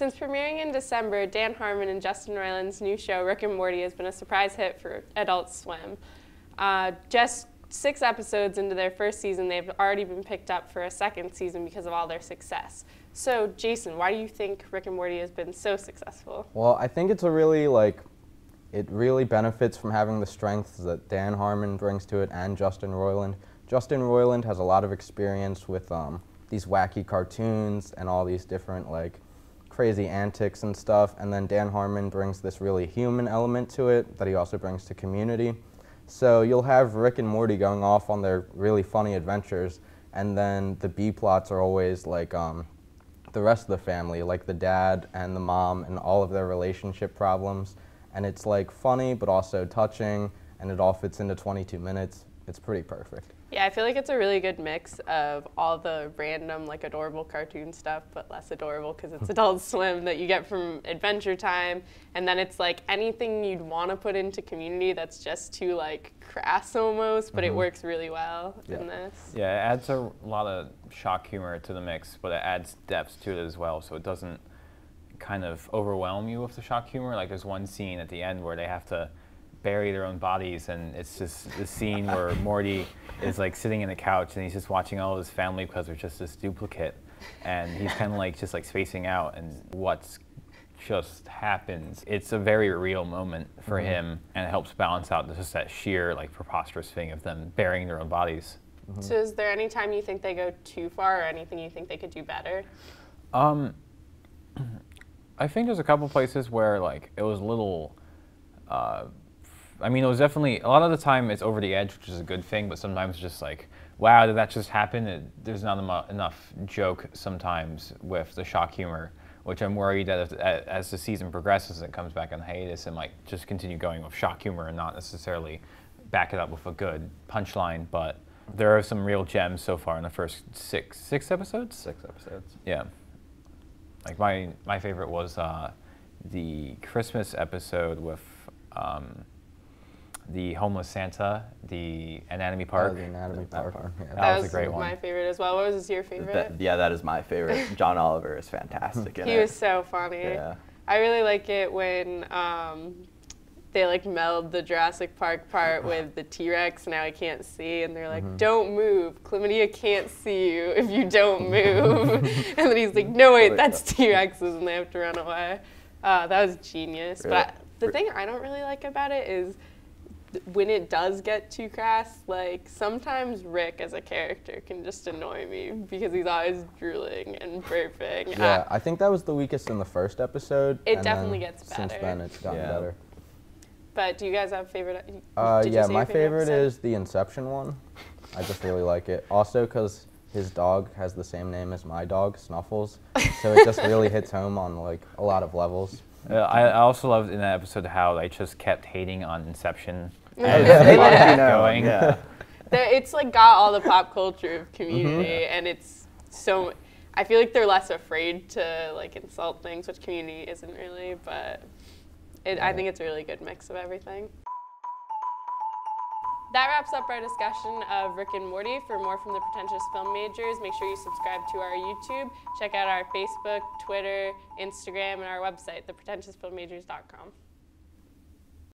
Since premiering in December, Dan Harmon and Justin Roiland's new show, Rick and Morty, has been a surprise hit for Adult Swim. Just 6 episodes into their first season, they've already been picked up for a second season because of all their success. So, Jason, why do you think Rick and Morty has been so successful? Well, I think it's it really benefits from having the strengths that Dan Harmon brings to it and Justin Roiland. Justin Roiland has a lot of experience with these wacky cartoons and all these different crazy antics and stuff, and then Dan Harmon brings this really human element to it that he also brings to Community. So you'll have Rick and Morty going off on their really funny adventures, and then the B-plots are always the rest of the family, like the dad and the mom and all of their relationship problems. And it's funny but also touching, and it all fits into 22 minutes. It's pretty perfect. Yeah, I feel like it's a really good mix of all the random, adorable cartoon stuff, but less adorable because it's Adult Swim that you get from Adventure Time. And then it's anything you'd want to put into Community that's just too crass almost, but it works really well in this. Yeah, it adds a lot of shock humor to the mix, but it adds depth to it as well, so it doesn't kind of overwhelm you with the shock humor. There's one scene at the end where they have to bury their own bodies, and it's just the scene where Morty is sitting in the couch and he's just watching all of his family because there's just this duplicate, and he's kind of just spacing out, and what's just happens. It's a very real moment for him, and it helps balance out just that sheer preposterous thing of them burying their own bodies. So is there any time you think they go too far, or anything you think they could do better? I think there's a couple places where it was a little I mean, it was definitely, a lot of the time it's over the edge, which is a good thing, but sometimes it's just wow, did that just happen? There's not enough joke sometimes with the shock humor, which I'm worried that as the season progresses, it comes back on hiatus and might just continue going with shock humor and not necessarily back it up with a good punchline. But there are some real gems so far in the first six episodes? 6 episodes. Yeah. My favorite was the Christmas episode with the homeless Santa, the Anatomy Park. Oh, the Anatomy Park. Yeah. That was a great one. My favorite as well. What was your favorite? That is my favorite. John Oliver is fantastic in it. He was so funny. Yeah. I really like it when they meld the Jurassic Park part with the T-Rex, now I can't see, and they're don't move. Chlamydia can't see you if you don't move. And then he's no wait, that's T-Rexes, and they have to run away. That was genius. Really? But the thing I don't really like about it is when it does get too crass, sometimes Rick as a character can just annoy me because he's always drooling and burping. Yeah, I think that was the weakest in the first episode. It definitely gets better. Since then, it's gotten better. But do you guys have a favorite? Yeah, my favorite is the Inception one. I just really like it. Also because his dog has the same name as my dog, Snuffles. So it just really hits home on a lot of levels. I also loved in that episode how they just kept hating on Inception. Going. Yeah. It's got all the pop culture of Community, and it's so. I feel like they're less afraid to insult things, which Community isn't really. But I think it's a really good mix of everything. That wraps up our discussion of Rick and Morty. For more from the Pretentious Film Majors, make sure you subscribe to our YouTube. Check out our Facebook, Twitter, Instagram, and our website, thepretentiousfilmmajors.com.